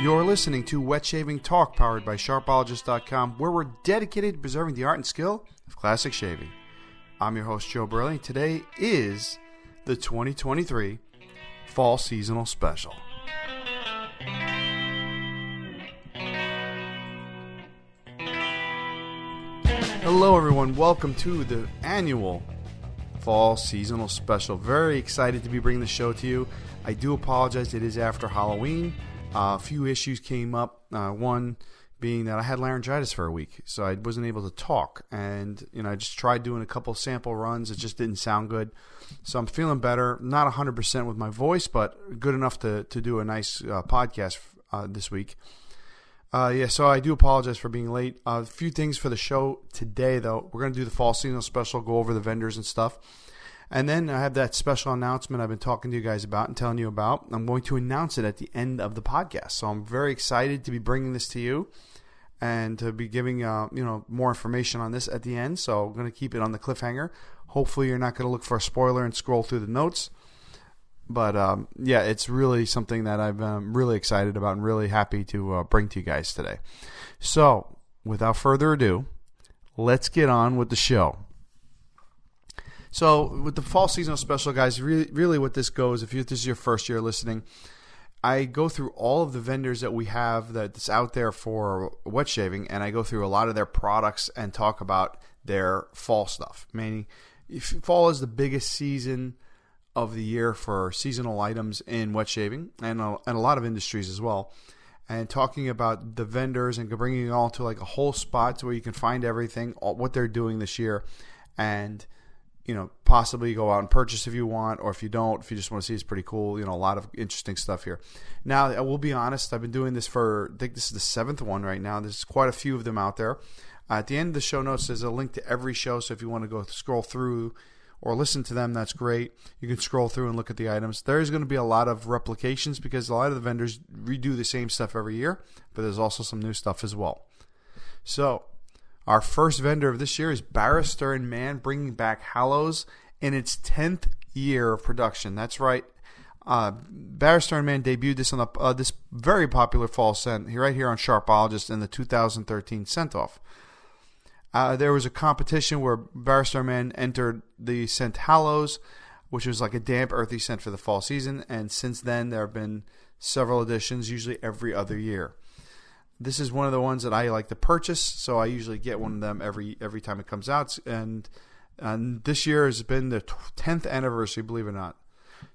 You're listening to Wet Shaving Talk, powered by Sharpologist.com, where we're dedicated to preserving the art and skill of classic shaving. I'm your host, Joe Burley. Today is the 2023 Fall Seasonal Special. Hello, everyone. Welcome to the annual Fall Seasonal Special. Very excited to be bringing the show to you. I do apologize. It is after Halloween. A few issues came up. One being that I had laryngitis for a week, so I wasn't able to talk. And I just tried doing a couple sample runs. It just didn't sound good. So I'm feeling better. Not 100% with my voice, but good enough to do a nice podcast this week. So I do apologize for being late. A few things for the show today, though. We're going to do the Fall Seasonal Special, go over the vendors and stuff. And then I have that special announcement I've been talking to you guys about and telling you about. I'm going to announce it at the end of the podcast. So I'm very excited to be bringing this to you and to be giving more information on this at the end. So I'm going to keep it on the cliffhanger. Hopefully you're not going to look for a spoiler and scroll through the notes. But it's really something that I'm really excited about and really happy to bring to you guys today. So without further ado, let's get on with the show. So with the Fall Seasonal Special, guys, really what this goes, if this is your first year listening, I go through all of the vendors that we have that's out there for wet shaving, and I go through a lot of their products and talk about their fall stuff. Meaning, fall is the biggest season of the year for seasonal items in wet shaving and a lot of industries as well. And talking about the vendors and bringing it all to like a whole spot to where you can find everything, what they're doing this year, and possibly go out and purchase if you want, or if you don't, if you just want to see, it's pretty cool. A lot of interesting stuff here. Now, I will be honest, I've been doing this I think this is the 7th one right now. There's quite a few of them out there. At the end of the show notes, there's a link to every show, so if you want to go scroll through or listen to them, that's great. You can scroll through and look at the items. There is going to be a lot of replications because a lot of the vendors redo the same stuff every year, but there's also some new stuff as well. So, our first vendor of this year is Barrister & Mann, bringing back Hallows in its 10th year of production. That's right. Barrister & Mann debuted this on this very popular fall scent right here on Sharpologist in the 2013 scent-off. There was a competition where Barrister & Mann entered the scent Hallows, which was like a damp, earthy scent for the fall season. And since then, there have been several editions, usually every other year. This is one of the ones that I like to purchase, so I usually get one of them every time it comes out. And this year has been the 10th anniversary, believe it or not.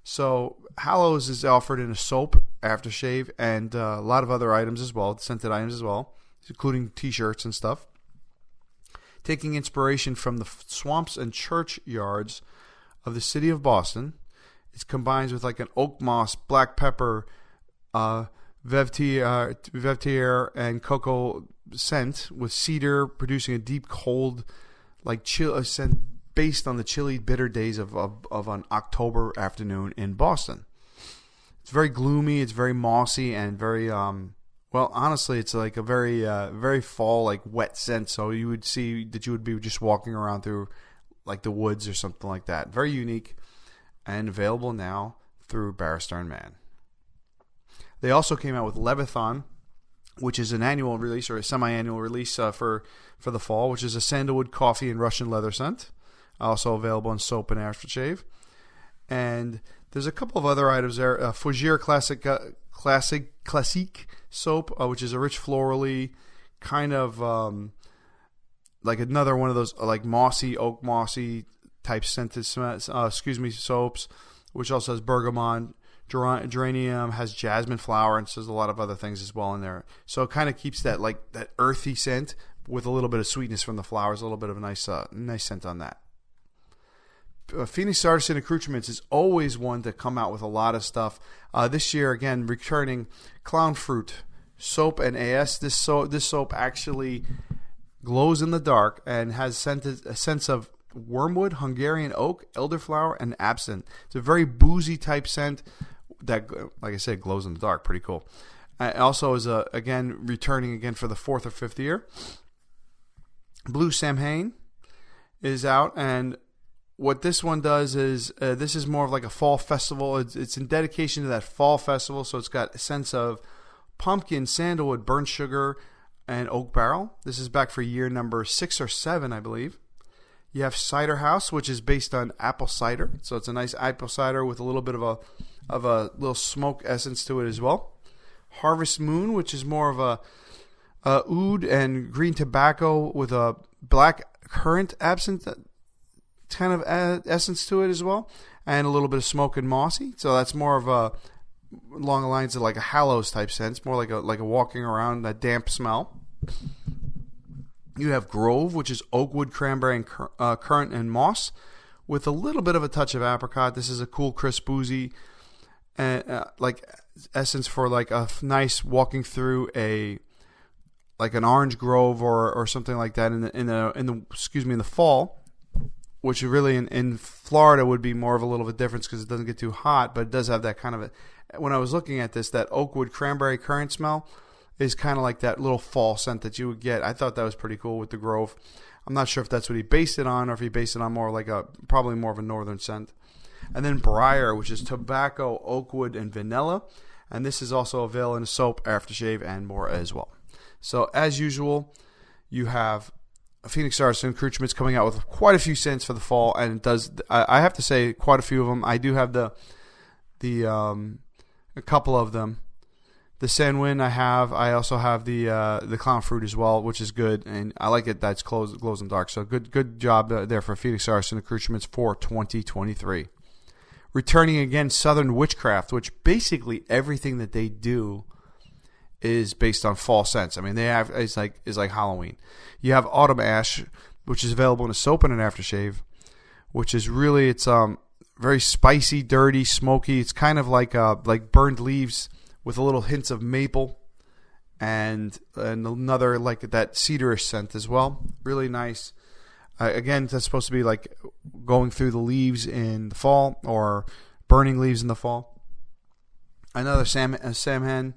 So Hallows is offered in a soap, aftershave, and a lot of other items as well, scented items as well, including T-shirts and stuff. Taking inspiration from the swamps and churchyards of the city of Boston, it combines with like an oak moss, black pepper, Vetiver and cocoa scent with cedar, producing a deep, cold, like chill scent based on the chilly, bitter days of an October afternoon in Boston. It's very gloomy, it's very mossy, and very honestly, it's like a very very fall, like wet scent. So you would see that you would be just walking around through like the woods or something like that. Very unique and available now through Barrister & Mann. They also came out with Levithan, which is an annual release or a semi-annual release for the fall, which is a sandalwood, coffee, and Russian leather scent. Also available in soap and aftershave. And there's a couple of other items there. Fougere Classique soap, which is a rich florally kind of like another one of those like mossy, oak mossy type scented soaps, which also has bergamot, geranium, has jasmine flower, and so there's a lot of other things as well in there. So it kind of keeps that like that earthy scent with a little bit of sweetness from the flowers, a little bit of a nice scent on that. Phoenix Artisan Accoutrements is always one to come out with a lot of stuff. This year, again, returning Clown Fruit soap and AS. This soap actually glows in the dark and has a sense of wormwood, Hungarian oak, elderflower, and absinthe. It's a very boozy type scent that, like I said, glows in the dark. Pretty cool. Also is returning again for the 4th or 5th year. Blue Samhain is out, and what this one does is this is more of like a fall festival. It's in dedication to that fall festival, so it's got a sense of pumpkin, sandalwood, burnt sugar, and oak barrel. This is back for year number 6 or 7, I believe. You have Cider House, which is based on apple cider. So it's a nice apple cider with a little bit of a little smoke essence to it as well. Harvest Moon, which is more of a oud and green tobacco with a black currant absinthe kind of essence to it as well, and a little bit of smoke and mossy. So that's more of a along the lines of like a Hallows type sense, more like a walking around, that damp smell. You have Grove, which is oak wood, cranberry, and currant and moss, with a little bit of a touch of apricot. This is a cool, crisp, boozy, like essence for like a nice walking through like an orange grove or something like that in the fall, which really in Florida would be more of a little bit difference because it doesn't get too hot, but it does have that kind of when I was looking at this, that oak wood, cranberry, currant smell is kind of like that little fall scent that you would get. I thought that was pretty cool with the Grove. I'm not sure if that's what he based it on or if he based it on more like probably more of a northern scent. And then Briar, which is tobacco, oak wood, and vanilla. And this is also available in a soap, aftershave, and more as well. So as usual, you have Phoenix Artisan Accoutrements coming out with quite a few scents for the fall, and it does. I have to say, quite a few of them. I do have a couple of them. The Sanguine I have. I also have the Clown Fruit as well, which is good, and I like it. That's glows in the dark. So good job there for Phoenix Artisan Accoutrements for 2023. Returning again, Southern Witchcraft, which basically everything that they do is based on fall scents. I mean, they have it's like Halloween. You have Autumn Ash, which is available in a soap and an aftershave, which is really it's very spicy, dirty, smoky. It's kind of like burned leaves with a little hints of maple and another like that cedarish scent as well. Really nice. Again, that's supposed to be like going through the leaves in the fall or burning leaves in the fall. Another Samhain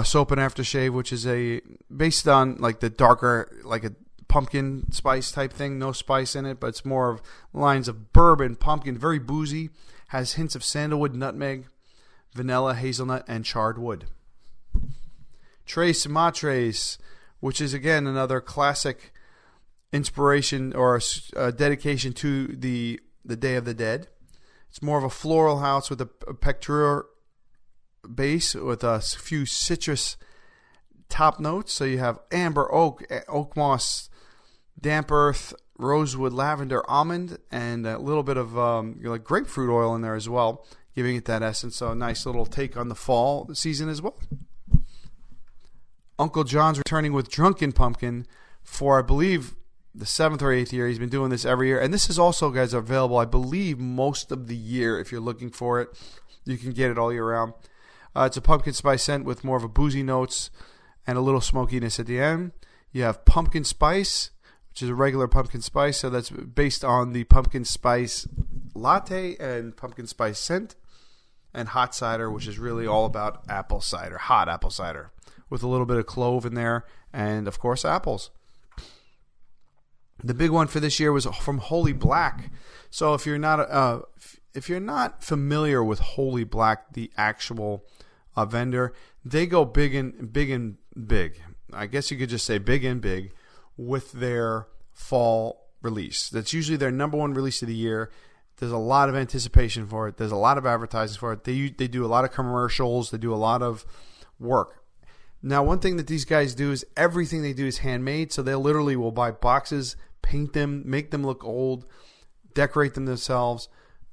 soap and aftershave, which is based on like the darker, like a pumpkin spice type thing. No spice in it, but it's more of lines of bourbon, pumpkin, very boozy. Has hints of sandalwood, nutmeg, vanilla, hazelnut, and charred wood. Tres Matres, which is again another classic inspiration or a dedication to the Day of the Dead. It's more of a floral house with a pectoral base with a few citrus top notes. So you have amber, oak moss, damp earth, rosewood, lavender, almond, and a little bit of like grapefruit oil in there as well, giving it that essence. So a nice little take on the fall season as well. Uncle John's returning with Drunken Pumpkin for, I believe, the 7th or 8th year. He's been doing this every year. And this is also, guys, available, I believe, most of the year. If you're looking for it, you can get it all year round. It's a pumpkin spice scent with more of a boozy notes and a little smokiness at the end. You have Pumpkin Spice, which is a regular pumpkin spice. So that's based on the pumpkin spice latte and pumpkin spice scent. And Hot Cider, which is really all about apple cider, hot apple cider, with a little bit of clove in there. And, of course, apples. The big one for this year was from Holy Black. So if you're not familiar with Holy Black, the actual vendor, they go big and big. I guess you could just say big and big with their fall release. That's usually their number one release of the year. There's a lot of anticipation for it. There's a lot of advertising for it. They do a lot of commercials. They do a lot of work. Now, one thing that these guys do is everything they do is handmade. So they literally will buy boxes, paint them, make them look old, decorate them themselves,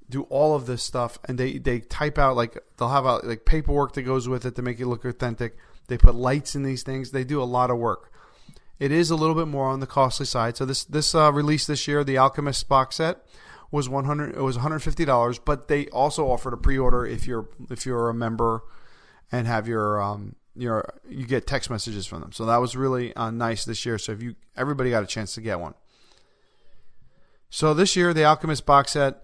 do all of this stuff. And they type out, like, they'll have like paperwork that goes with it to make it look authentic. They put lights in these things. They do a lot of work. It is a little bit more on the costly side. So this release this year, the Alchemist box set, was $150, but they also offered a pre-order if you're a member and have you get text messages from them. So that was really nice this year. So everybody got a chance to get one. So this year, the Alchemist box set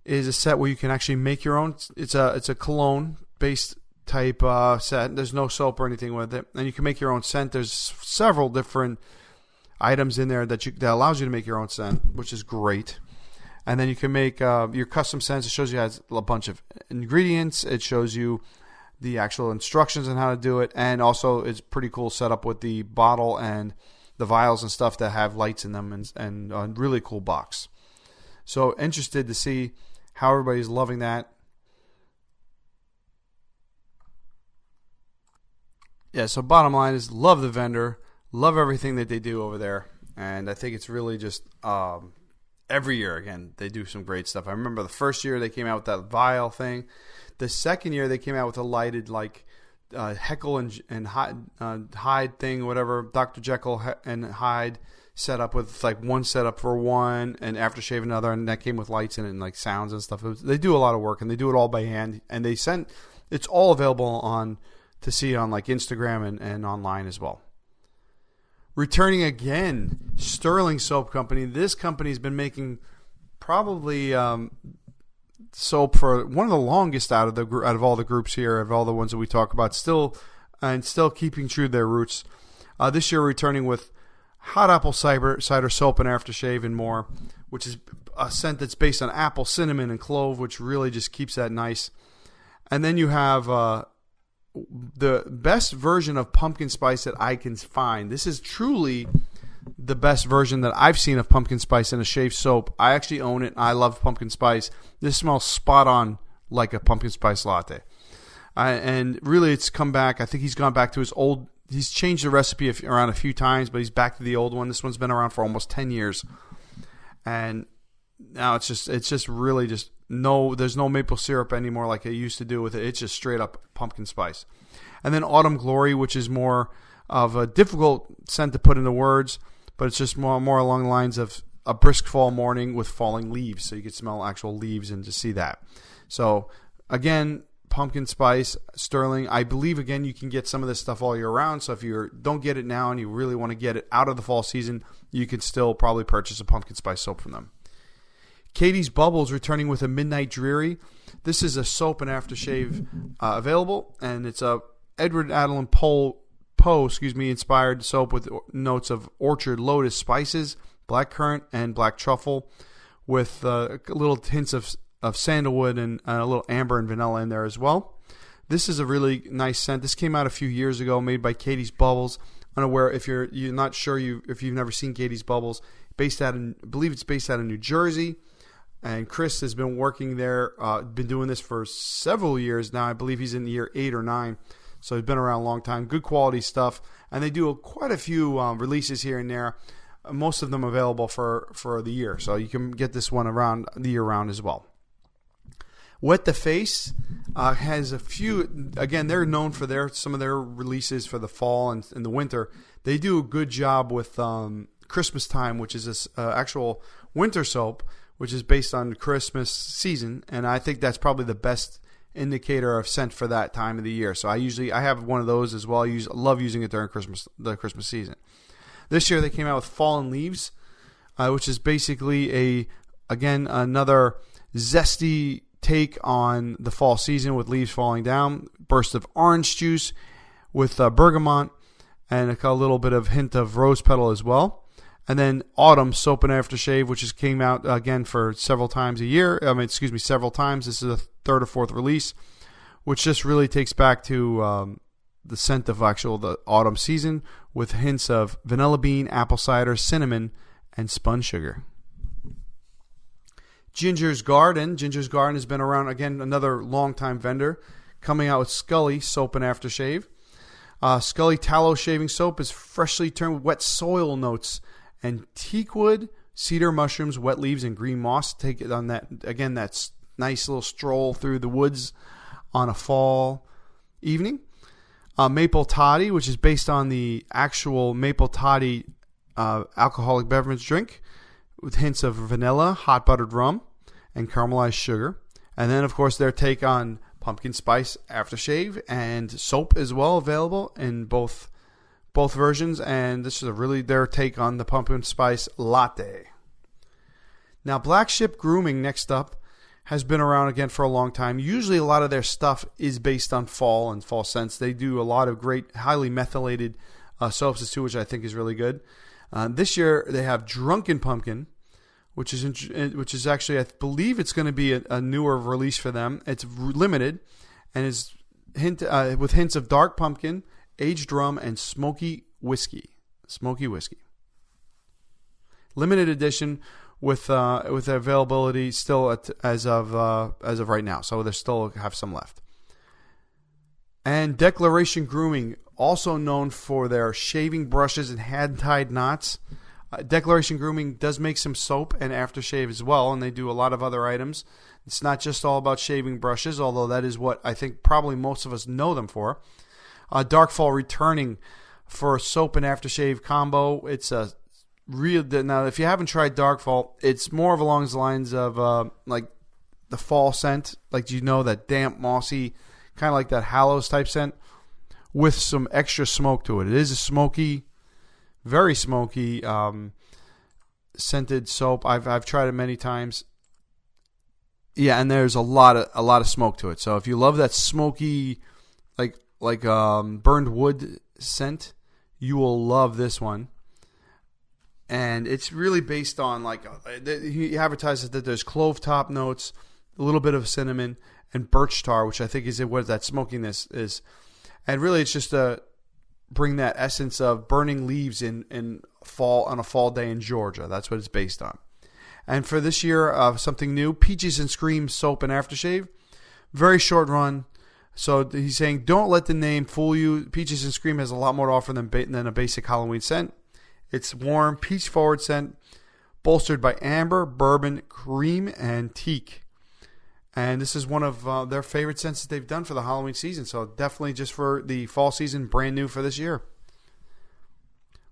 is a set where you can actually make your own. It's a cologne based type set. There's no soap or anything with it, and you can make your own scent. There's several different items in there that allows you to make your own scent, which is great. And then you can make your custom scents. It shows you has a bunch of ingredients. It shows you the actual instructions on how to do it, and also it's pretty cool setup with the bottle and the vials and stuff that have lights in them, and a really cool box. So interested to see how everybody's loving that. Yeah, so bottom line is love the vendor, love everything that they do over there, and I think it's really just every year, again, they do some great stuff. I remember the first year they came out with that vial thing. The second year they came out with a lighted Heckle and Hyde thing, whatever, Dr. Jekyll and Hyde setup with one setup for one and aftershave another, and that came with lights in it and sounds and stuff. They do a lot of work, and they do it all by hand, and it's all available to see on Instagram and online as well. Returning again, Sterling Soap Company. This company's been making probably soap for one of the longest out of all the groups here, of all the ones that we talk about, still keeping true to their roots. This year returning with hot apple cider soap and aftershave and more, which is a scent that's based on apple, cinnamon, and clove, which really just keeps that nice. And then you have the best version of pumpkin spice that I can find. This is truly the best version that I've seen of pumpkin spice in a shave soap. I actually own it. I love pumpkin spice. This smells spot on like a pumpkin spice latte. And really, it's come back. I think he's gone back to his old. He's changed the recipe around a few times, but he's back to the old one. This one's been around for almost 10 years, and now it's just really just there's no maple syrup anymore like it used to do with it. It's just straight up pumpkin spice. And then Autumn Glory, which is more of a difficult scent to put into words, but it's just more along the lines of a brisk fall morning with falling leaves, so you can smell actual leaves and just see that. So again, pumpkin spice, Sterling. I believe, again, you can get some of this stuff all year round. So if you don't get it now and you really want to get it out of the fall season, you can still probably purchase a pumpkin spice soap from them. Katie's Bubbles returning with a Midnight Dreary. This is a soap and aftershave available, and it's a Edward Allan Poe inspired soap with notes of orchard lotus spices, blackcurrant, and black truffle, with little hints of sandalwood and a little amber and vanilla in there as well. This is a really nice scent. This came out a few years ago, made by Katie's Bubbles. Unaware if you're not sure if you've never seen Katie's Bubbles, I believe it's based out of New Jersey, and Chris has been working there, been doing this for several years now. I believe he's in year 8 or 9, so he's been around a long time. Good quality stuff, and they do quite a few releases here and there. Most of them available for the year, so you can get this one around the year round as well. Wet the Face has a few. Again, they're known for some of their releases for the fall and the winter. They do a good job with Christmas Time, which is this actual winter soap, which is based on Christmas season, and I think that's probably the best indicator of scent for that time of the year. So I have one of those as well. I love using it during the Christmas season. This year they came out with Fallen Leaves, which is basically another zesty take on the fall season with leaves falling down. Burst of orange juice with bergamot and a little bit of hint of rose petal as well. And then Autumn Soap and Aftershave, which came out again for several times a year. Several times. This is a third or fourth release, which just really takes back to the scent of the autumn season with hints of vanilla bean, apple cider, cinnamon, and spun sugar. Ginger's Garden. Ginger's Garden has been around, again, another long-time vendor, coming out with Scully Soap and Aftershave. Scully Tallow Shaving Soap is freshly turned with wet soil notes and teakwood, cedar mushrooms, wet leaves, and green moss. Take it on that, again, that nice little stroll through the woods on a fall evening. Maple Toddy, which is based on the actual Maple Toddy alcoholic beverage drink, with hints of vanilla, hot buttered rum, and caramelized sugar. And then, of course, their take on pumpkin spice aftershave and soap as well, available in both versions. And this is really their take on the pumpkin spice latte. Now, Black Ship Grooming, next up, has been around again for a long time. Usually a lot of their stuff is based on fall and fall scents. They do a lot of great, highly methylated soaps too, which I think is really good. This year they have Drunken Pumpkin, which is actually, I believe it's going to be a newer release for them. It's limited and is with hints of dark pumpkin, aged rum, and smoky whiskey. Limited edition with availability still as of right now. So they still have some left. And Declaration Grooming, also known for their shaving brushes and hand-tied knots. Declaration Grooming does make some soap and aftershave as well, and they do a lot of other items. It's not just all about shaving brushes, although that is what I think probably most of us know them for. Darkfall returning for a soap and aftershave combo. It's a real. Now, if you haven't tried Darkfall, it's more of along the lines of like the fall scent, like that damp, mossy, kind of like that Hallows type scent, with some extra smoke to it. It is a smoky, very smoky scented soap. I've tried it many times. Yeah, and there's a lot of smoke to it. So if you love that smoky, like burned wood scent, you will love this one. And it's really based on he advertises that there's clove top notes, a little bit of cinnamon, and birch tar, which I think is what that smokiness is. And really, it's just to bring that essence of burning leaves fall on a fall day in Georgia. That's what it's based on. And for this year, something new, Peaches and Scream Soap and Aftershave. Very short run. So he's saying, don't let the name fool you. Peaches and Scream has a lot more to offer than a basic Halloween scent. It's warm, peach-forward scent, bolstered by amber, bourbon, cream, and teak. And this is one of their favorite scents that they've done for the Halloween season. So definitely just for the fall season, brand new for this year.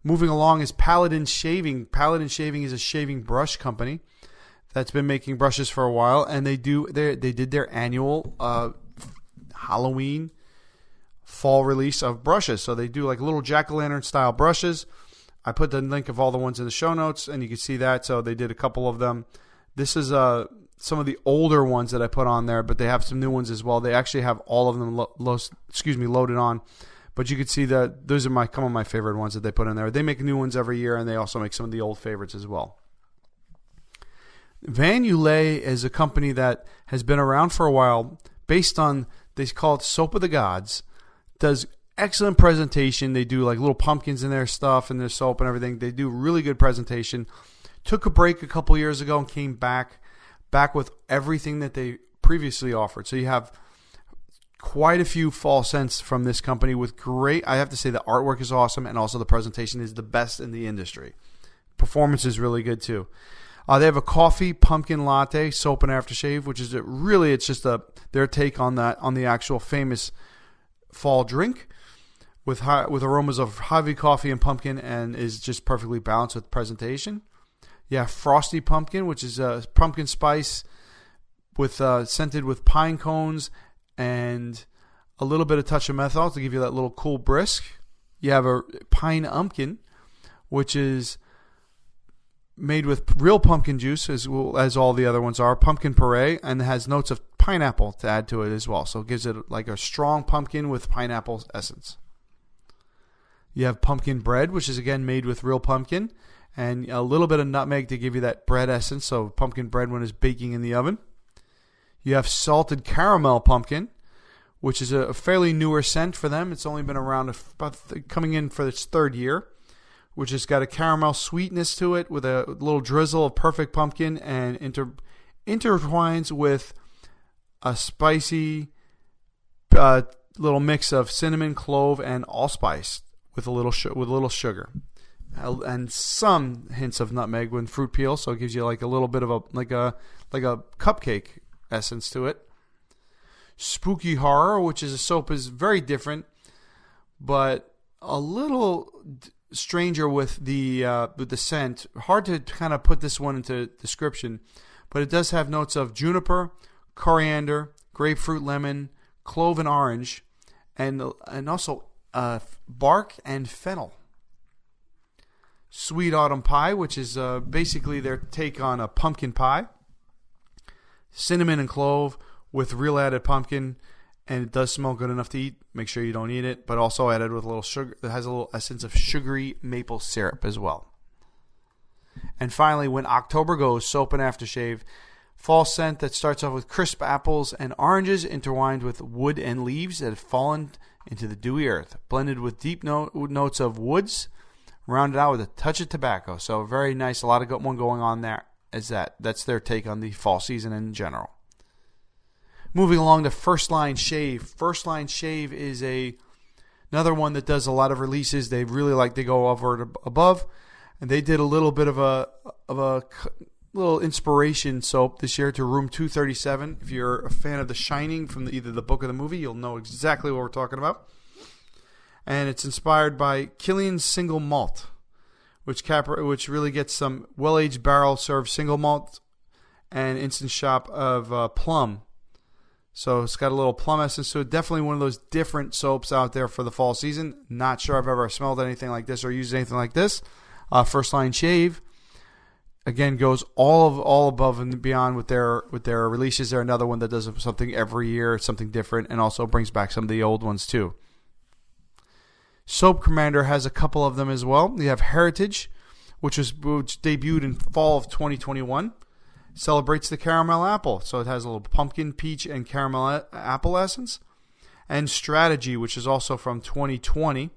Moving along is Paladin Shaving. Paladin Shaving is a shaving brush company that's been making brushes for a while, and they did their annual Halloween fall release of brushes. So they do like little jack-o'-lantern style brushes. I put the link of all the ones in the show notes, and you can see that. So they did a couple of them. This is some of the older ones that I put on there, but they have some new ones as well. They actually have all of them loaded on. But you can see that those are some of my favorite ones that they put in there. They make new ones every year, and they also make some of the old favorites as well. Van Ulay is a company that has been around for a while, based on, they call it Soap of the Gods. Does excellent presentation. They do like little pumpkins in their stuff and their soap and everything. They do really good presentation. Took a break a couple years ago and came back with everything that they previously offered. So you have quite a few fall scents from this company with great, I have to say the artwork is awesome, and also the presentation is the best in the industry. Performance is really good too. They have a coffee pumpkin latte soap and aftershave, which is it's just their take on the actual famous fall drink with aromas of heavy coffee and pumpkin, and is just perfectly balanced with presentation. Yeah, Frosty Pumpkin, which is a pumpkin spice with scented with pine cones and a little bit of touch of menthol to give you that little cool brisk. You have a Pine Umpkin, which is made with real pumpkin juice, as all the other ones are, pumpkin puree, and has notes of pineapple to add to it as well. So it gives it like a strong pumpkin with pineapple essence. You have Pumpkin Bread, which is again made with real pumpkin, and a little bit of nutmeg to give you that bread essence, so pumpkin bread when it's baking in the oven. You have Salted Caramel Pumpkin, which is a fairly newer scent for them. It's only been around coming in for its third year, which has got a caramel sweetness to it with a little drizzle of perfect pumpkin, and intertwines with a spicy little mix of cinnamon, clove, and allspice with a little sugar, and some hints of nutmeg with fruit peel. So it gives you like a little bit of a cupcake essence to it. Spooky Horror, which is a soap, is very different, but a little stranger with the scent. Hard to kind of put this one into description, but it does have notes of juniper, coriander, grapefruit, lemon, clove, and orange, and also bark and fennel. Sweet Autumn Pie, which is basically their take on a pumpkin pie. Cinnamon and clove with real added pumpkin, and it does smell good enough to eat. Make sure you don't eat it, but also added with a little sugar. It has a little essence of sugary maple syrup as well. And finally, when October goes, soap and aftershave. fall scent that starts off with crisp apples and oranges intertwined with wood and leaves that have fallen into the dewy earth, blended with deep notes of woods, rounded out with a touch of tobacco. So very nice. A lot of one going on there. That's their take on the fall season in general. Moving along to First Line Shave. First Line Shave is another one that does a lot of releases. They really like to go over and above, and they did a little bit of a little inspiration soap this year to Room 237. If you're a fan of The Shining from either the book or the movie, you'll know exactly what we're talking about. And it's inspired by Killian's Single Malt, which really gets some well-aged barrel-served single malt and instant shot of plum. So it's got a little plum essence. So definitely one of those different soaps out there for the fall season. Not sure I've ever smelled anything like this or used anything like this. First Line Shave, again, goes all above and beyond with their releases. They're another one that does something every year, something different, and also brings back some of the old ones too. Soap Commander has a couple of them as well. You have Heritage, which debuted in fall of 2021. Celebrates the caramel apple. So it has a little pumpkin, peach, and caramel apple essence. And Strategy, which is also from 2020.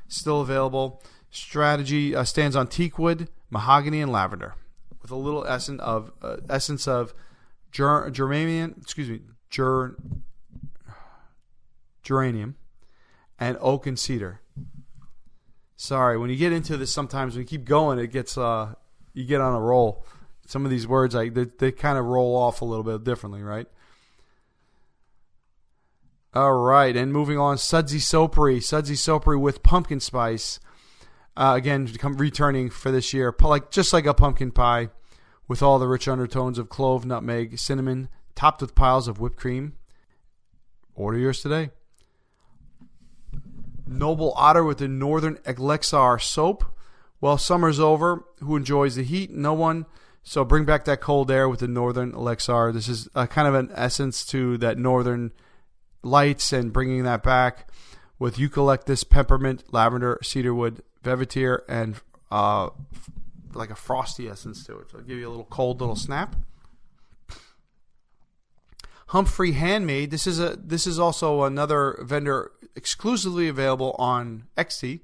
Still available. Strategy stands on teakwood, mahogany, and lavender. With a little essence of geranium, and oak and cedar. Sorry, when you get into this, sometimes when you keep going, it gets you get on a roll. Some of these words, they kind of roll off a little bit differently, right? All right, and moving on, Sudsy Soapery with pumpkin spice. Again, returning for this year, just like a pumpkin pie, with all the rich undertones of clove, nutmeg, cinnamon, topped with piles of whipped cream. Order yours today. Noble Otter with the Northern Elixir soap. Well, summer's over. Who enjoys the heat? No one. So bring back that cold air with the Northern Elixir. This is kind of an essence to that Northern Lights and bringing that back with eucalyptus, peppermint, lavender, cedarwood, velvetier, and like a frosty essence to it. So it'll give you a little cold little snap. Humphrey Handmade. This is also another vendor exclusively available on XT.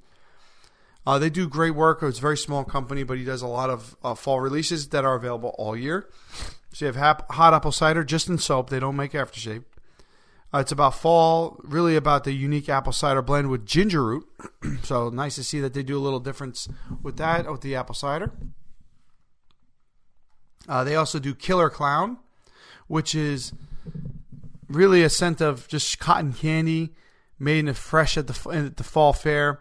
They do great work. It's a very small company, but he does a lot of fall releases that are available all year. So you have hot apple cider just in soap. They don't make aftershave. It's about fall, really about the unique apple cider blend with ginger root. So nice to see that they do a little difference with that, with the apple cider. They also do Killer Clown, which is really a scent of just cotton candy made fresh at the fall fair.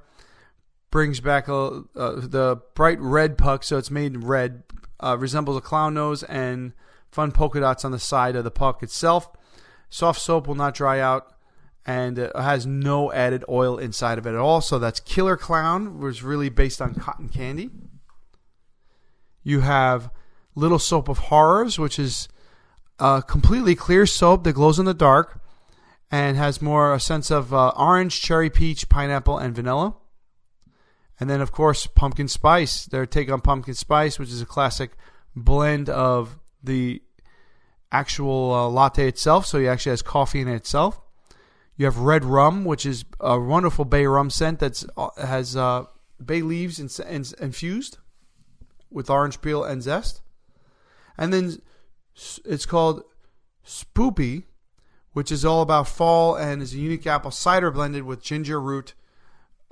Brings back the bright red puck, so it's made in red. Resembles a clown nose and fun polka dots on the side of the puck itself. Soft soap will not dry out, and it has no added oil inside of it at all. So that's Killer Clown, which is really based on cotton candy. You have Little Soap of Horrors, which is a completely clear soap that glows in the dark and has more a sense of orange, cherry, peach, pineapple, and vanilla. And then, of course, pumpkin spice. Their take on pumpkin spice, which is a classic blend of the actual latte itself. So it actually has coffee in it itself. You have red rum, which is a wonderful bay rum scent that has bay leaves infused with orange peel and zest. And then it's called Spoopy, which is all about fall and is a unique apple cider blended with ginger root.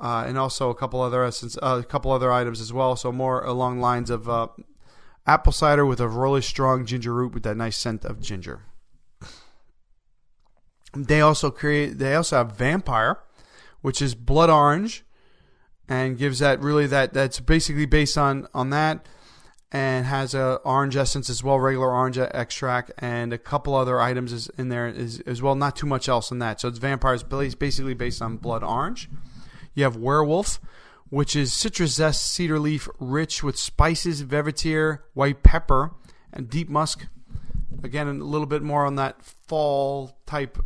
And also a couple other items as well. So more along lines of apple cider with a really strong ginger root with that nice scent of ginger. They also have Vampire, which is blood orange, and gives that's basically based on that, and has a orange essence as well, regular orange extract, and a couple other items is in there as well. Not too much else in that. So it's Vampire is basically based on blood orange. You have Werewolf, which is citrus zest, cedar leaf, rich with spices, velvetier, white pepper, and deep musk. Again, a little bit more on that fall type,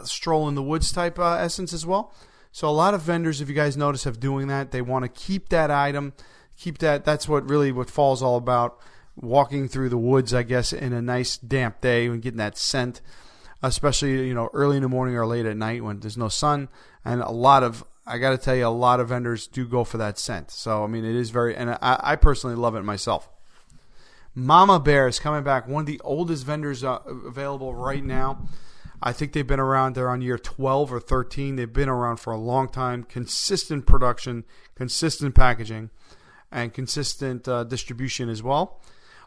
stroll in the woods type essence as well. So a lot of vendors, if you guys notice, have doing that. They want to keep that item, keep that. That's what fall's all about. walking through the woods, I guess, in a nice damp day and getting that scent, especially, early in the morning or late at night when there's no sun. And I got to tell you, a lot of vendors do go for that scent. So, it is and I personally love it myself. Mama Bear is coming back, one of the oldest vendors available right now. I think they've been around. They're on year 12 or 13. They've been around for a long time. Consistent production, consistent packaging, and consistent distribution as well.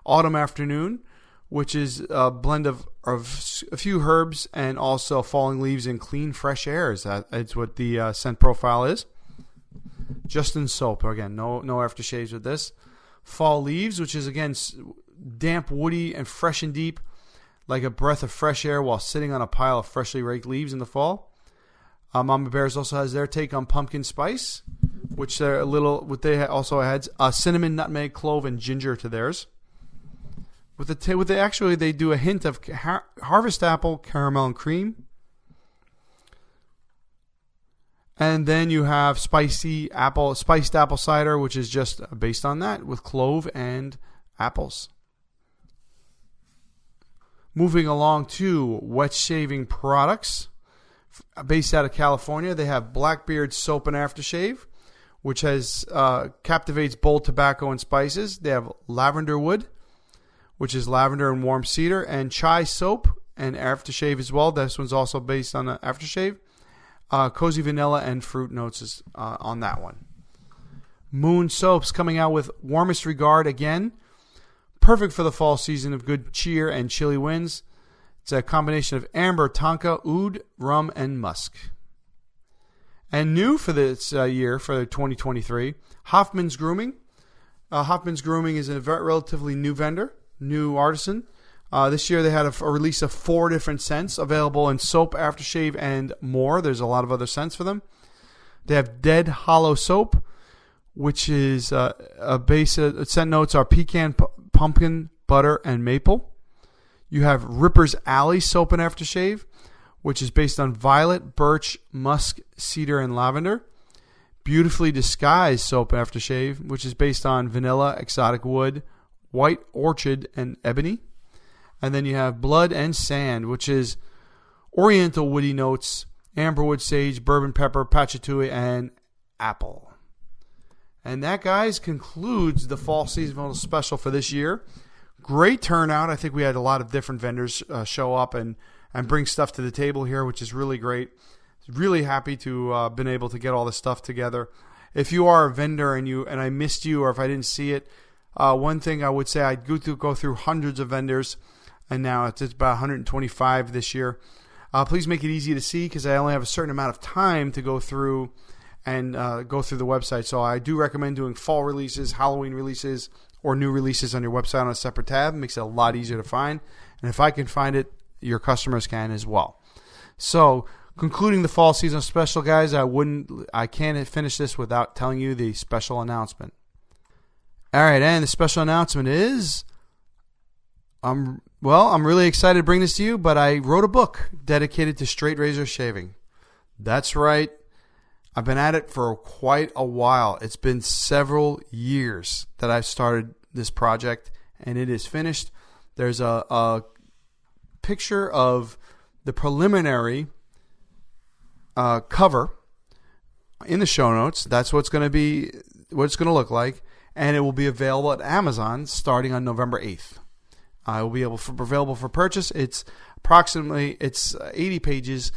Autumn Afternoon, which is a blend of a few herbs and also falling leaves and clean, fresh air. That's what the scent profile is. Justin Soap. Again, no aftershaves with this. Fall Leaves, which is, again, damp, woody, and fresh and deep, like a breath of fresh air while sitting on a pile of freshly raked leaves in the fall. Mama Bears also has their take on pumpkin spice, which they're they also had cinnamon, nutmeg, clove, and ginger to theirs. They do a hint of harvest apple, caramel, and cream. And then you have spiced apple cider, which is just based on that with clove and apples. Moving along to wet shaving products. Based out of California, they have Blackbeard Soap and Aftershave, which captivates bold tobacco and spices. They have Lavender Wood, which is lavender and warm cedar, and Chai Soap and Aftershave as well. This one's also based on the Aftershave. Cozy Vanilla and fruit notes is on that one. Moon Soaps coming out with Warmest Regard again. Perfect for the fall season of good cheer and chilly winds. It's a combination of amber, tonka, oud, rum, and musk. And new for this year, for 2023, Hoffman's Grooming. Hoffman's Grooming is a relatively new vendor, new artisan. This year they had a release of 4 different scents available in soap, aftershave, and more. There's a lot of other scents for them. They have Dead Hollow Soap, which is a base. Scent notes are pecan, pumpkin, butter, and maple. You have Ripper's Alley Soap and Aftershave, which is based on violet, birch, musk, cedar, and lavender. Beautifully Disguised Soap and Aftershave, which is based on vanilla, exotic wood, white orchid, and ebony. And then you have Blood and Sand, which is oriental woody notes, amberwood, sage, bourbon pepper, pachitui, and apple. And that, guys, concludes the fall seasonal special for this year. Great turnout. I think we had a lot of different vendors show up and bring stuff to the table here, which is really great. Really happy to been able to get all this stuff together. If you are a vendor and I missed you, or if I didn't see it, one thing I would say, I'd go through hundreds of vendors, and now it's about 125 this year. Please make it easy to see, because I only have a certain amount of time to go through and go through the website. So I do recommend doing fall releases, Halloween releases, or new releases on your website on a separate tab. It makes it a lot easier to find. And if I can find it, your customers can as well. So concluding the fall season special, guys, I can't finish this without telling you the special announcement. All right, and the special announcement is, I'm really excited to bring this to you, but I wrote a book dedicated to straight razor shaving. That's right. I've been at it for quite a while. It's been several years that I've started this project, and it is finished. There's a picture of the preliminary cover in the show notes. That's what it's going to look like, and it will be available at Amazon starting on November 8th. It will be available for purchase. It's 80 pages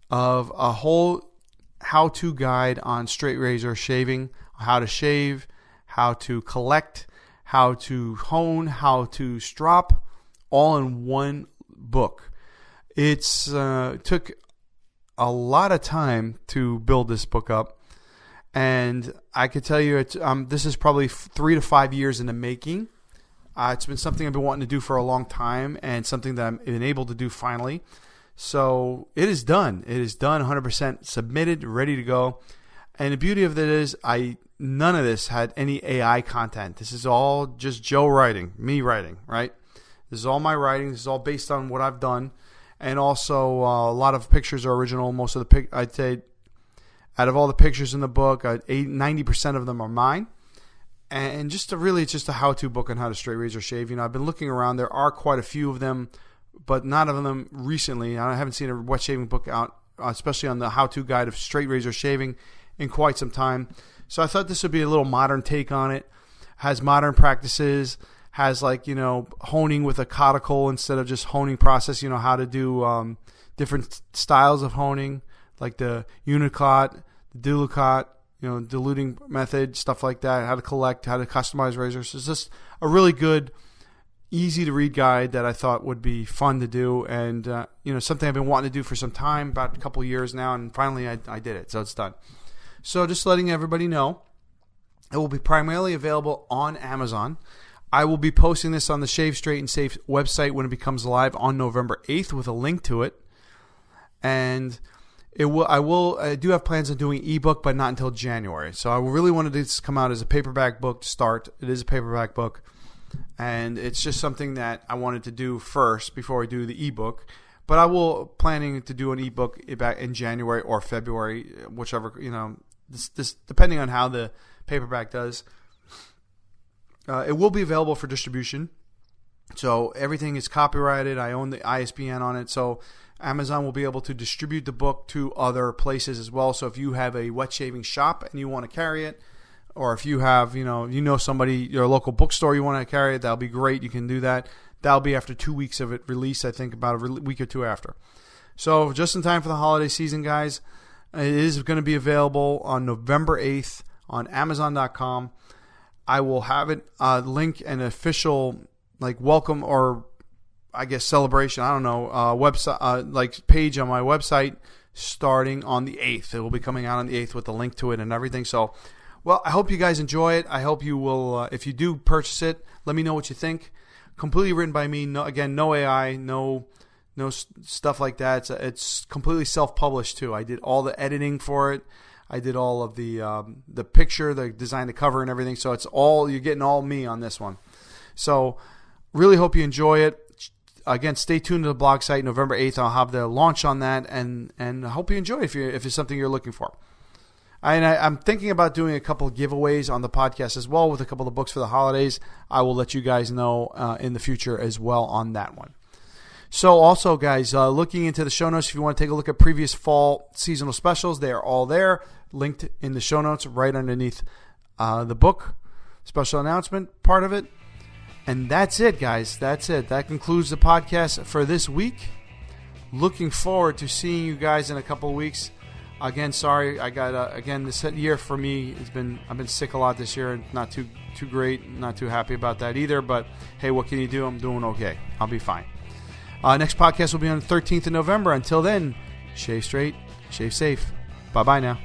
of a whole how-to guide on straight razor shaving, how to shave, how to collect, how to hone, how to strop, all in one book. It's took a lot of time to build this book up, and I could tell you this is probably 3 to 5 years in the making. It's been something I've been wanting to do for a long time, and something that I've been able to do finally. So it is done. It is done, 100% submitted, ready to go. And the beauty of it is none of this had any AI content. This is all just Joe writing, me writing, right? This is all my writing. This is all based on what I've done. And also a lot of pictures are original. Most of the I'd say out of all the pictures in the book, 90% of them are mine. And it's just a how-to book on how to straight razor shave. I've been looking around. There are quite a few of them, but none of them recently. I haven't seen a wet shaving book out, especially on the how-to guide of straight razor shaving, in quite some time. So I thought this would be a little modern take on it. Has modern practices, has honing with a cuticle instead of just honing process, how to do different styles of honing, like the Unicot, the Dilucot, diluting method, stuff like that, how to collect, how to customize razors. It's just a really good, easy to read guide that I thought would be fun to do, and something I've been wanting to do for some time, about a couple of years now, and finally I did it, so it's done. So just letting everybody know, it will be primarily available on Amazon. I will be posting this on the Shave Straight and Safe website when it becomes live on November 8th with a link to it, and I do have plans on doing ebook, but not until January. So I really wanted this to come out as a paperback book to start. It is a paperback book, and it's just something that I wanted to do first before I do the ebook. But I will planning to do an ebook back in January or February, whichever this depending on how the paperback does. It will be available for distribution, so everything is copyrighted. I own the ISBN on it, so Amazon will be able to distribute the book to other places as well. So if you have a wet shaving shop and you want to carry it, or if you have, somebody, your local bookstore, you want to carry it, that'll be great. You can do that. That'll be after 2 weeks of it release, I think about a week or two after. So just in time for the holiday season, guys. It is going to be available on November 8th on Amazon.com. I will have it link an official welcome or I guess celebration, I don't know, website page on my website starting on the 8th. It will be coming out on the 8th with a link to it and everything. So, well, I hope you guys enjoy it. I hope you will, if you do purchase it, let me know what you think. Completely written by me. No AI, no stuff like that. It's completely self-published too. I did all the editing for it. I did all of the picture, the design, the cover, and everything. So you're getting all me on this one. So, really hope you enjoy it. Again, stay tuned to the blog site. November 8th, I'll have the launch on that, and I hope you enjoy it if it's something you're looking for. I'm thinking about doing a couple of giveaways on the podcast as well with a couple of books for the holidays. I will let you guys know in the future as well on that one. So also, guys, looking into the show notes, if you want to take a look at previous fall seasonal specials, they are all there, linked in the show notes right underneath the book, special announcement part of it. And that's it, guys. That's it. That concludes the podcast for this week. Looking forward to seeing you guys in a couple of weeks. Again, sorry, I got this year for me I've been sick a lot this year, and not too great, not too happy about that either. But hey, what can you do? I'm doing okay. I'll be fine. Next podcast will be on the 13th of November. Until then, shave straight, shave safe. Bye bye now.